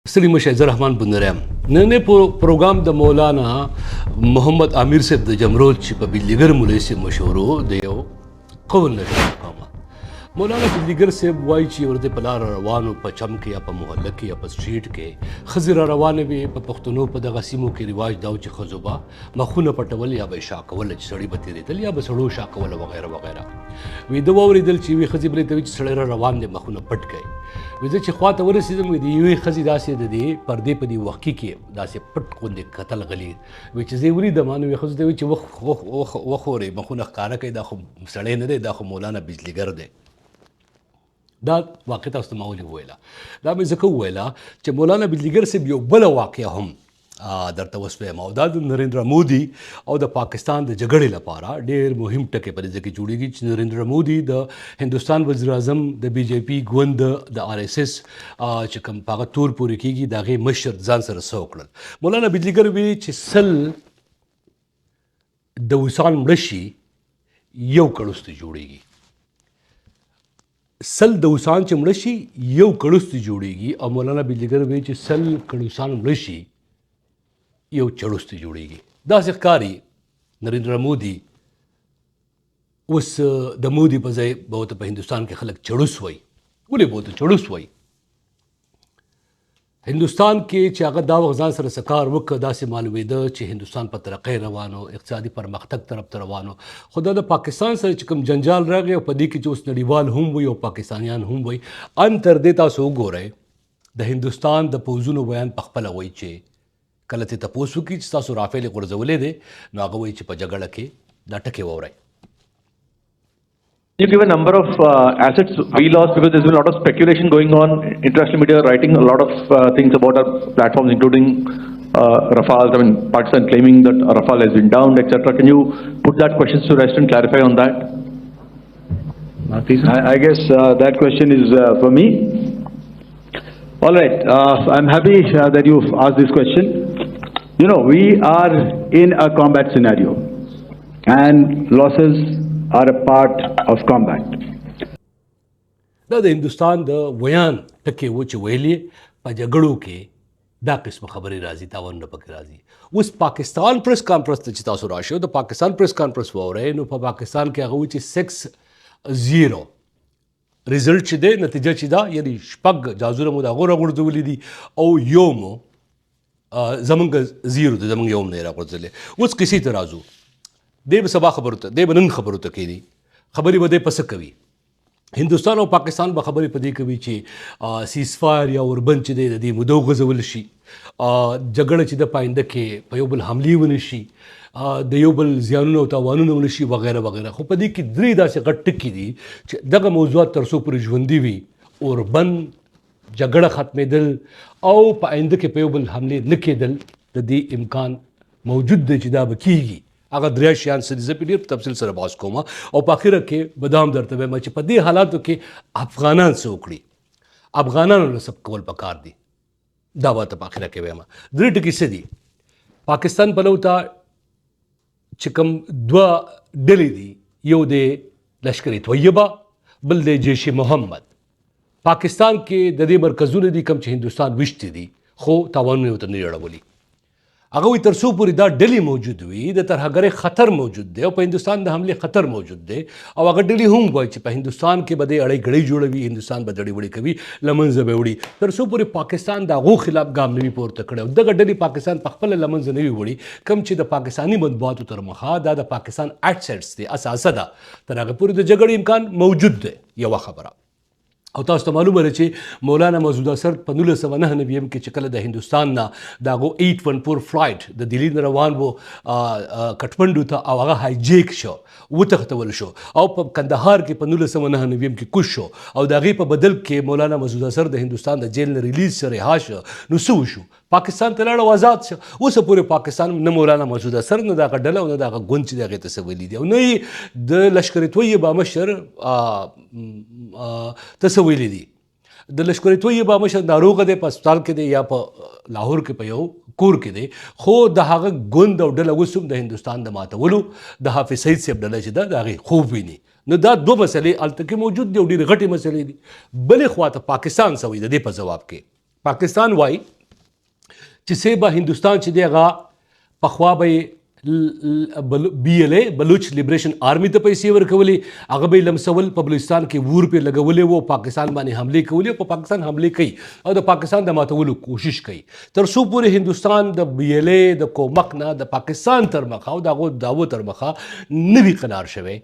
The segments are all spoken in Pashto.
سلیم شیزر رحمان بندرم نن پروګرام د مولانا محمد امیر صاحب د جمرود چې په بلیګر مولوي سي مشهورو دی یو قول نشو کومه مولانا بلیګر صاحب وایي چې ورته په لار روانو په چم کې یا په محله کې یا په سټریټ کې خزر روانه وي په پښتنو په دغه سیمو کې رواج دا چې خزوبا مخونه پټول یا به شاکول چې سړی به تیریدل یا به سړو شاکول وغیرہ وغیرہ وی د ووریدل چې وی خزي بلې ته چې سړی روان دي مخونه پټ کړي وزه چې خواته ورسېدم د یوې ښځې داسې د دې پردې په دې وخت کې داسې پټ غوندې کتل غلي وایي چې زه یې ولیدم نو یوې ښځې ته وایي چې وخورې مخونه ښکاره کوي دا خو سړی نه دی دا خو مولانا بجلیګر دی دا واقع تاسو ته ما ولې وویله دا مې ځکه وویله چې مولانا بجلیګر صاحب یو بله واقعه هم درته وسپیم او دا د نریندرا مودي او د پاکستان د جګړې لپاره ډېر مهم ټکی په دې ځای کې جوړېږي چې نریندرا مودي د هندوستان وزیر اعظم د بي جے پي ګوند د آر ایس ایس چې کوم په هغه تور پورې کېږي د هغې مشر ځان سره څه وکړل مولانا بجلیګر وایي چې سل د وسان مړه شي یو کړوستی جوړېږي سل د وسان چې مړه شي یو کړوستی جوړېږي او مولانا بجلیګر وایي چې سل کړوسان مړه شي یو چړوستی جوړیږي داسې ښکاري نریندرا مودي اوس د مودي په ځای به ورته په هندوستان کې خلک چړوس وایي ولې به ورته چړوس وایي هندوستان کې چې هغه دا وخت ځان سره څه کار وکړه داسې معلومېده چې هندوستان په ترقۍ روانو اقتصادي پرمختګ طرف ته روانو خو دا د پاکستان سره چې کوم جنجال راغی او په دې کې چې اوس نړیوال هم وي او پاکستانیان هم وي ان تر دې تاسو وګورئ د هندوستان د پوځونو بیان په خپله وایي چې کله ته تاسو وکړئ چې تاسو رافیل غورځولې دي نو هغه وایي چې په جګړه کې دا ټکي وورئ You give a number of assets we lost because there's been a lot of speculation going on. International media writing a lot of things about our platforms, including Rafale. I mean, Pakistan claiming that Rafale has been downed, etc. Can you put that question to rest and clarify on that? I guess that question is for me. All right, I'm happy that you've asked this question. You know, we are in a combat scenario and losses are a part of combat. دا د هندوستان د ویان ټکي و چې ویلې په جګړو کې دا قسم خبرې راځي تاوان نه پکې راځي اوس پاکستان پریس کانفرنس ته چې تاسو راشئ د پاکستان پریس کانفرنس واورئ نو په پاکستان کې هغه وایي چې 6-0 ریزلټ چې دی نتیجه چې دا یعنی شپږ جازونه مو د هغو راغورځولي دي او یو مو زمونږ زیرو دی زمونږ یو هم نه یې راغورځولې اوس کیسې ته راځو دی به سبا خبرو ته دی به نن خبرو ته کېدي خبرې به دی په څه کوي هندوستان او پاکستان به خبرې په دې کوي چې سیز فایر یا اوربند چې دی د دې مودو غځول شي جګړه چې د پاینده کې په یو بل حملې ونه شي د یو بل زیانونه او تاوانونه ونه شي وغیره وغیره خو په دې کې درې داسې غټ ټکي دي چې دغه موضوعات تر څو پورې ژوندي وي اوربند جګړه ختمېدل او په آینده کې په یو بل حملې نه کېدل د دې امکان موجود دی چې دا به کېږي هغه درې شیان څه دي زه پرې ډېر په تفصیل سره بحث کوم او په اخره کې به دا هم درته وایم چې په دې حالاتو کې افغانان څه وکړي افغانانو له سب کول پکار دي دا به ته په اخره کې وایم درې ټکي څه دي پاکستان پلو ته چې کوم دوه ډلې دي یو دی لشکر طیبه بل دی جیش محمد پاکستان کې د دې مرکزونه دي کوم چې هندوستان وشتي دي خو تاوانونه ورته نه اړولي هغه وایي تر څو پورې دا ډلې موجود وي د ترهګرۍ خطر موجود دی او په هندوستان د حملې خطر موجود دی او هغه ډلې هم وایي چې په هندوستان کې به دی اړۍ ګړۍ جوړوي هندوستان به دړې وړې کوي له منځه به وړي تر څو پورې پاکستان د هغو خلاف ګام نه وي پورته کړی او دغه ډلې پاکستان په خپله له منځه نه وي وړي کوم چې د پاکستاني مطبوعاتو تر مخه دا د پاکستان ایټسیټس دی اساسه ده تر هغه پورې د جګړې امکان موجود دی یوه خبره او تاسو ته معلومه ده چې مولانا مسعود اثر په 1999 کې چې کله د هندوستان نه د هغو 814 فلایټ د دلی نه روان و کټمنډو ته او هغه هایجیک شو وتښتول شو او په کندهار کې په 1999 کې کوش شو او د هغې په بدل کې مولانا مسعود اثر د هندوستان د جیل نه ریلیز شو رها شو نو څه وشو پاکستان ته لاړ او آزاد شو اوسه پورې پاکستان نه مولانا مسعود اثر نه دغه ډله او نه دغه ګوند چې د هغې ته څه ویلي دي او نه یې د لشکر طیبه مشر ته څه ویلي دي د لشکر طیبه مشر ناروغه دی په هسپتال کې دی یا په لاهور کې په یو کور کې دی خو د هغه ګوند او ډله اوس هم د هندوستان د ماتولو د حافظ سعید صاحب ډله چې ده د هغې خوب ویني نو دا دوه مسلې هلته کې موجود دي او ډېرې غټې مسلې دي بلې خوا ته پاکستان څه وایي د دې په ځواب کې پاکستان وای چې سه به هندوستان چې دی هغه پخوا به BLA بلوچ لیبریشن آرمی ته پیسې ورکولې، هغه به یې لمسول، په بلوچستان کې وور پې لګولې وو، پاکستان باندې حملې کولې، په پاکستان حملې کوي او د پاکستان د ماتولو کوشش کوي. تر څو پورې هندوستان د BLA د کومک نه د پاکستان تر مخه او د هغو دعوو تر مخه نه وي قنار شوی.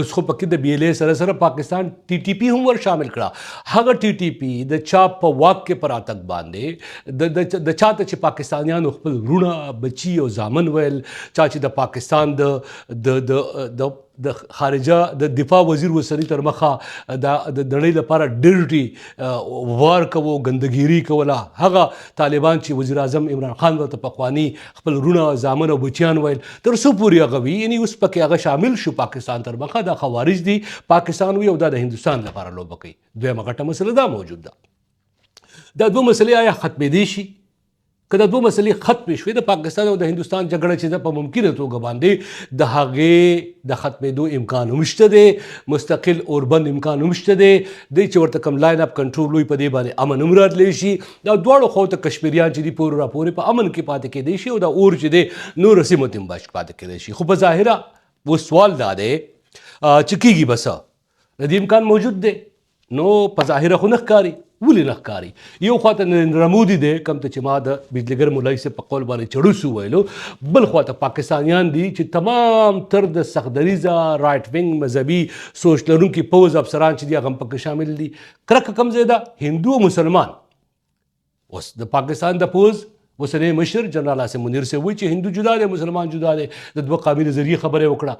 اوس خو پکې د BLA سره سره پاکستان TTP هم ور شامل کړه. هغه TTP د چا په واک کې پر اتک باندې د چا ته چې پاکستانیانو خپل رونه بچي او زامن ویل، چا چې د پاکستان د خارجه د دفاع وزیر وسري تر مخه د نړۍ لپاره ډیرټي وار کوو، ګندګيري کوله، هغه طالبان چې وزیر اعظم عمران خان ورته پخواني خپل رونه زامن او بچیان ویل، تر څو پورې هغه وي، یعنی اوس پکې هغه شامل شو پاکستان تر مخه. دا خوارج دي، پاکستان وي او دا د هندوستان لپاره لوبه کوي. دویمه غټه مسله دا موجود ده. دا دوه مسلې آیا ختمېدی شي؟ که دا دوه مسلې ختمې شوې، د پاکستان او د هندوستان جګړه چې ده په ممکنه توګه باندې د هغې د ختمېدو امکان هم شته دی، مستقل اوربند امکان هم شته دی. دی چې ورته کوم لاین اپ کنټرول وي، په دې باندې امن هم راتلی شي. دا دواړو خواو ته کشمیریان چې دي پورې راپورې په امن کې پاتې کېدی شي او دا اور چې دی نور سیمو ته هم پاتې کېدی شي. خو په ظاهره اوس سوال دا دی چې کېږي به څه؟ د دې امکان موجود دی. نو په ظاهره خو نه ښکاري. ولې نه ښکاري؟ یو خواته نریندرا مودي دی، کوم ته چې ما د بجلیګر مولوي صاحب په قول باندې چړوس وویلو، بل خواته پاکستانیان دي چې تمام تر د سختدریزه رایټ وینګ مذهبي سوچ لرونکي پوځ افسران چې دي هغه هم پکې شامل دي. کرکه کوم ځای ده؟ هندو او مسلمان. اوس د پاکستان د پوځ اوسنی مشر جنرال عاصم منیر صاحب وایي چې هندو جدا دی، مسلمان جدا دی، د دوه قومي نظریې خبره وکړه.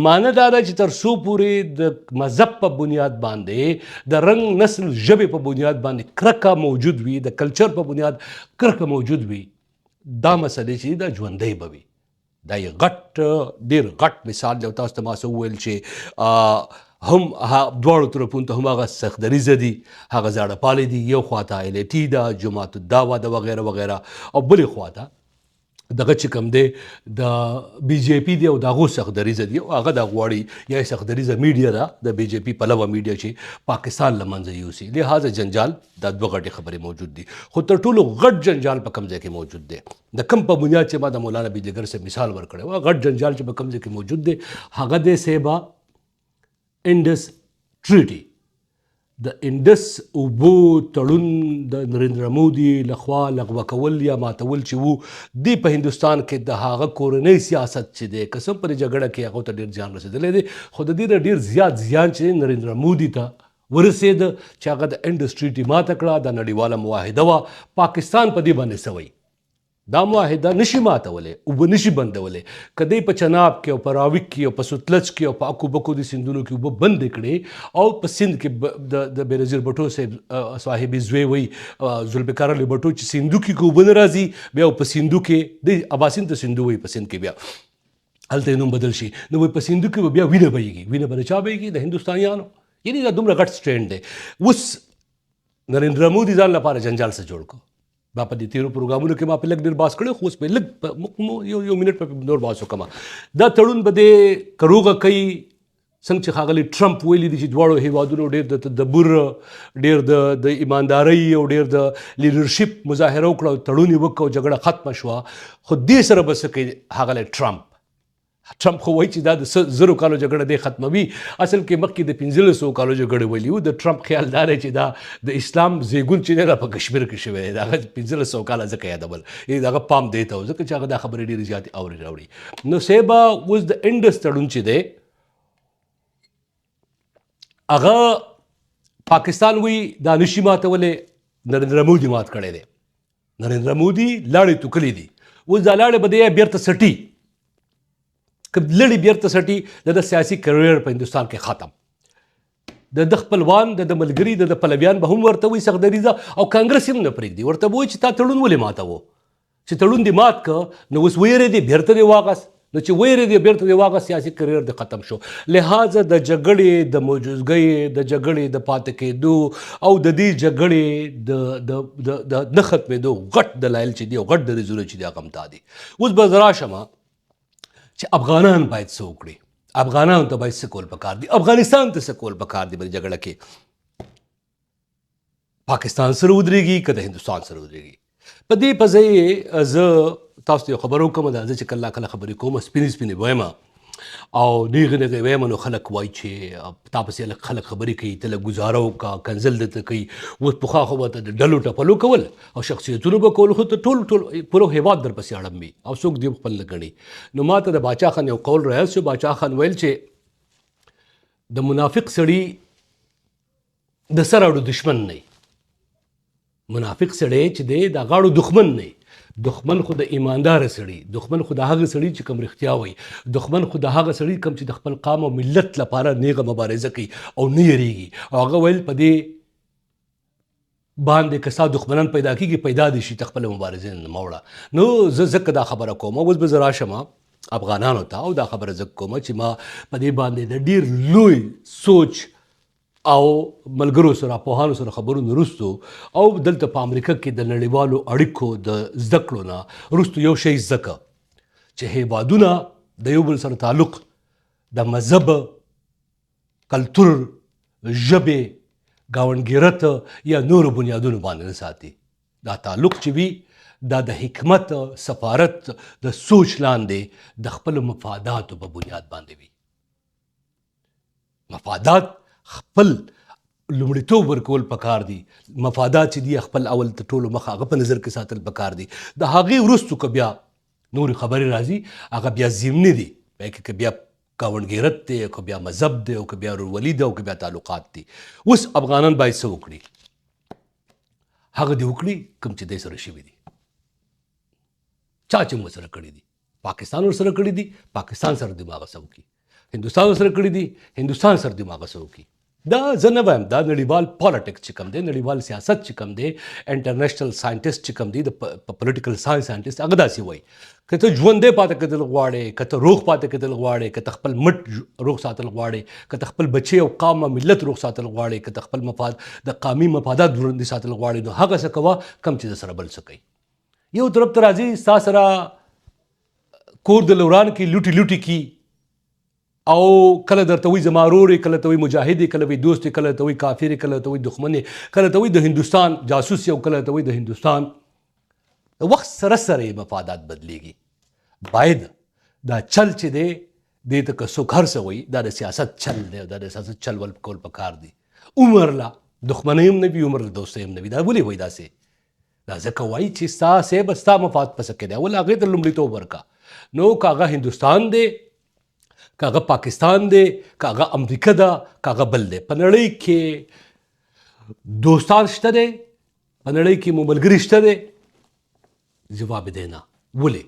معنی دا ده چې تر څو پورې د مذهب په بنیاد باندې، د رنګ، نسل، ژبې په بنیاد باندې کرکه موجود وي، د کلچر په بنیاد کرکه موجود وي، دا مسلې چې دا ژوندی به وي. دا یې ډېر غټ مثال دی. او تاسو ته ما څه وویل چې هم دواړو طرفونو ته هم هغه سختدریزه دي، هغه زاړه پالې دي. یو خواته LAT ده، جماعت الدعوه ده، وغیره وغیره، او بلې خواته دغه چې کوم دی د BJP دی او د هغو سختدریزه دي، او هغه دا غواړي یا سختدریزه میډیا ده، د BJP پلوه میډیا چې پاکستان له منځه یوسي. لہذا جنجال دا دوه غټې خبرې موجود دي. خو تر ټولو غټ جنجال په کوم ځای کې موجود دی؟ د کوم په بنیاد چې ما د مولانا بجلیګر سے مثال ورکړی و، غټ جنجال چې په کوم ځای کې موجود دی هغه دی صاحبه انډس ټریټي. د انډس اوبو تړون د نریندرا مودي لخوا لغوه کول یا ماتول چې وو، دی په هندوستان کې د هغه کورنۍ سیاست چې دی قسم پر جګړه کې هغه ته ډېر زیان رسېدلی دی. خو د دې نه ډېر زیات زیان چې نریندرا مودي ته ورسېده چې هغه د انډس ټریټي ماته کړه، د نړیواله معاهده وه. پاکستان په دې باندې څه وایي؟ دا معاهده نشي ماتولی، اوبه نشي بندولی. که دی په چناب کې او په راویک کې او په سوتلج کې او په اکو بکو د سیندونو کې اوبه بندې کړې، او په سیند کې د بېنظیر بټو صاحب صاحبي زوی وایي ذوالفقار علي بټو چې سیندو کې که اوبه نه راځي، بیا په سیندو کې دی اباسین ته سیندو وایي، په سیند کې بیا هلته یې نوم بدل شي، نو وایي په سیندو کې به بیا وینه بهیږي. وینه به د چا بهیږي؟ د هندوستانیانو. یعنې دا دومره غټ سټینډ دی. اوس نریندرا مودي ځان لپاره جنجال څه جوړ کړو. ما په دې تیرو پروګرامونو کې ما په لږ ډېر باس کړی، خو اوس په لږ یو منټ په نور باس وکړم. دا تړون به دې کروغه کوي څنګه چې ښاغلي ټرمپ ویلي دي چې دواړو هیوادونو ډېر د تدبر، ډېر د ایماندارۍ او ډېر د لیډرشپ مظاهره وکړه، تړون یې وکړ او جګړه ختمه شوه. خو دې سره به څه کوي ښاغلی ټرمپ خو وایي چې دا د 100 کالو جګړه دی ختموي. اصل کې مخکې د 1500 کالو جګړې ویلي وو. د ټرمپ خیال دا دی چې دا د اسلام زیږون چې دی دا په کشمیر کې شوی دی. هغه 1500 کاله ځکه یادول، هغه پام دی ته ځکه چې هغه دا خبرې ډېرې زیاتې اورې راوړي. نو صاحبه اوس د انډس تړون چې دی هغه پاکستان وایي دا نشي ماتولی، نریندرا مودي مات کړی دی. نریندرا مودي لاړې توکلې دي. اوس دا لاړې به دی بیرته سټي، که لړې بیرته سټي د سیاسي کریئر په هندوستان کې ختم. د خپلوان، د ملګري، د پلویان به هم ورته وایي سختدریزه، او کانګرس هم نه پرېږدي. ورته به وایي چې تا تړون ولې ماتوو؟ چې تړون دې مات که نو اوس ویرېدې بیرته دې واغست، نو چې ویرېدې بیرته دې واغست سیاسي کریئر دې ختم شو. لہذا د جګړې د موجودګۍ، د جګړې د پاتې کېدو او د دې جګړې د نه ختمېدو غټ دلایل چې دي او غټ دریځونه چې دي هغه هم دا دي. اوس به زه راشم چې افغانان باید څه وکړي، افغانانو ته باید څه کول پکار دي، افغانستان ته څه کول پکار دي په دې جګړه کې. پاکستان سره ودرېږي که د هندوستان سره ودرېږي. په دې پځې زه تاسو ته یو خبر وکړم، دا زه چې کله خبرې کوم سپینې سپینې وایم او نیغې نیغې وایم، نو خلک وایي چې تا پسې خلک خبرې کوي، ته لږ ګزاره وکړه، کنزل درته کوي. اوس پخوا خو به ته د ډلو ټپلو کول او شخصیتونو به کول، خو ته ټول پوره هېواد در پسې اړم وي او څوک دې خپل نه ګڼي. نو ما ته د باچا خان یو قول رایاد شو. باچا خان ویل چې د منافق سړي د سر اړو دشمن نه، منافق سړی چې دی د غاړو دښمن نه، دښمن خو د ایماندار سړي، دښمن خو د هغه سړي چې کوم رښتیا وایي، دښمن خو د هغه سړي کوم چې د خپل قام او ملت لپاره نیغه مبارزه کوي او نه یریږي. او هغه ویل په دې باندې که ستا دښمنان پیدا کېږي، پیدا دي شي، ته خپله مبارزې نه مه وړه. نو زه ځکه دا خبره کوم، اوس به زه راشم افغانانو ته او دا خبره ځکه کوم چې ما په دې باندې د ډېر لوی سوچ او ملګرو سره پوهانو سره خبرونه وروستو او دلته په امریکا کې د نړیوالو اړیکو د زده کړو نه وروستو یو شی زده کړه چې هیوادونه د یو بل سره تعلق د مذهب، کلتور، ژبې، ګاونډګیرت یا نورو بنیادونو باندې نه ساتي. دا تعلق چې وي دا د حکمت، سفارت، د سوچ لاندې د خپلو مفاداتو په بنیاد باندې وي. مفادات خپل لومړیتوب ورکول پکار دي، مفادات چې دي خپل اول ته ټولو مخه هغه په نظر کې ساتل پکار دي. د هغې وروستو که بیا نورې خبرې راځي هغه بیا ضمني دي، که بیا ګاونډګیرت دی، که بیا مذهب دی، او که بیا ورورولي ده، او که بیا تعلقات دي. اوس افغانان باید څه وکړي؟ هغه دې وکړي کوم چې دی سره شوي دي. چا چې مو سره کړي دي، پاکستان ورسره کړي دي، پاکستان سره دې هغه څه وکړي. هندوستان ورسره کړي دي، هندوستان سره دې هغه څه وکړي. دا زه نه وایم، دا نړیوال پالیټکس چې کوم دی، نړیوال سیاست چې کوم دی، انټرنیشنل ساینټسټ چې کوم دی، د پولیټیکل ساینس ساینټسټ هغه داسې وایي که ته ژوندی پاتې کېدل غواړې، که ته روغ پاتې کېدل غواړې، که ته خپل مټ روغ ساتل غواړې، که ته خپل بچی او قام او ملت روغ ساتل غواړې، که ته خپل د قامي مفادات ژوندي ساتل غواړې، نو هغه څه کوه کوم چې د سره بل څه کوي. یو طرف ته راځي ستا سره کور د لوران کې لوټي لوټي کی او کله درته وایي زما ورور یې، کله ته وایي مجاهد یې، کله وایي دوست یې، کله ته وایي کافر یې، کله ته وایي دښمن یې، کله ته وایي د هندوستان جاسوس یې، او کله ته وایي د هندوستان. د وخت سره سره یې مفادات بدلیږي. باید دا چل چې دی دې ته که څوک هر څه وایي، دا د سیاست چل دی او دا د سیاست چل ول کول پکار دي. عمر له دښمنۍ هم نه وي، عمر له دوستۍ هم نه وي. دا ولې وایي داسې؟ دا ځکه وایي چې ستا صاحب ستا مفاد پسې کې دی، اول هغې ته لومړیتوب ورکړه. نو که هغه هندوستان دی، که هغه پاکستان دی، که هغه امریکا ده، که هغه بل دی، په نړۍ کې دوستان شته دی، په نړۍ کې مو ملګري شته دی؟ جواب دی نه. ولې؟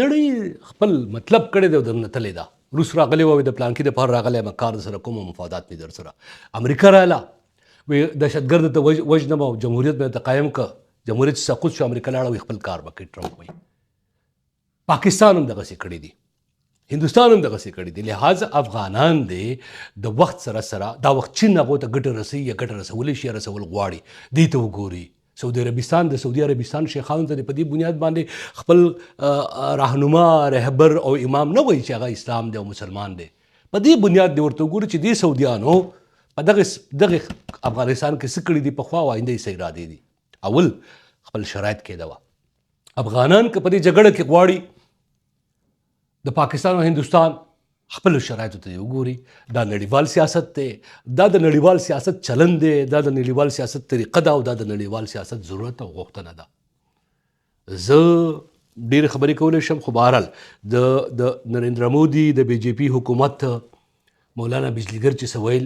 نړۍ خپل مطلب کړی دی او درنه تللی ده. روس راغلی وایي د پلانکي دپاره راغلی یم، کار در سره کوم او مفادات مې در سره. امریکا راغله وایي دهشتګرد ته وژنم او جمهوریت به ته قایم که، جمهوریت چې سقوط شو امریکا لاړه وایي خپل کار به کوي. ټرمپ وایي پاکستان هم دغسې کړي دي، هندوستان هم دغسې کړي دي. لہذا افغانان دی د وخت سره سره دا وخت چین هغو ته ګټه رسوي یا ګټه رسولی شي یا رسول غواړي، دې ته وګوري. سعودي عربستان د سعودي عربستان شیخانو ته په دې بنیاد باندې خپل راهنما، رهبر او امام نه وایي چې هغه اسلام دی او مسلمان دی. په دې بنیاد دې ورته وګوري چې دې سعودیانو په دغه افغانستان کې څه کړي دي پخوا او آینده یې څه ارادې دي. اول خپل شرایط کېده وه. افغانان که په دې جګړه کې غواړي د پاکستان او هندوستان خپل شرایطو ته وګوري. دا نړیوال سیاست دی، دا د نړیوال سیاست چلن دی، دا د نړیوال سیاست طریقه ده او دا د نړیوال سیاست ضرورت او غوښتنه ده. زه ډېرې خبرې کولی شم، خو بهرحال د نریندرا مودي د بی جے پي حکومت مولانا بجلیګر چې څه ویل،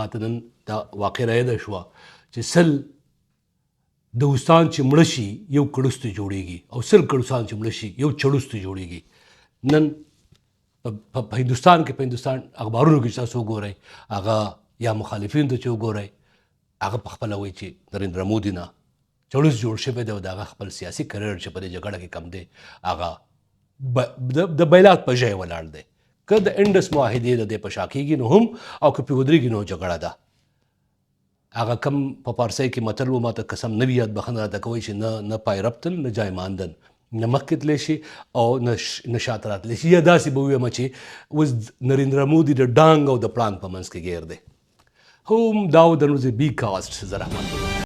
ما ته نن دا واقع رایاده شوه چې سل دوستان چې مړه شي یو کړوسته جوړیږي او سل کړوسان چې مړه شي یو چړوسته جوړیږي. نن په هندوستان کې، په هندوستان اخبارونو کې چې تاسو وګورئ، هغه یا مخالفینو ته چې وګورئ، هغه په خپله وایي چې نریندرا مودي نه چړوس جوړ شوی دی او د هغه خپل سیاسي کریر چې په دې جګړه کې کم دی هغه د بیلات په ژای ولاړ دی. که د انډس معاهدې د دې په شا کېږي نو هم، او که پرې ودرېږي نو جګړه ده. هغه کم په پارسۍ کې متل و، ما ته قسم نه وي یاد، بخښنه راته کوئ چې نه پای ربطن نه جای ماندن، نه مخکې تللی شي او نه شاته راتلی شي. یا داسې به ووایم چې اوس نریندرا مودي د ډانګ او د پړانګ په منځ کې ګیر دی. هم دا و د نوز بی کاسټ. زه رحمت الله.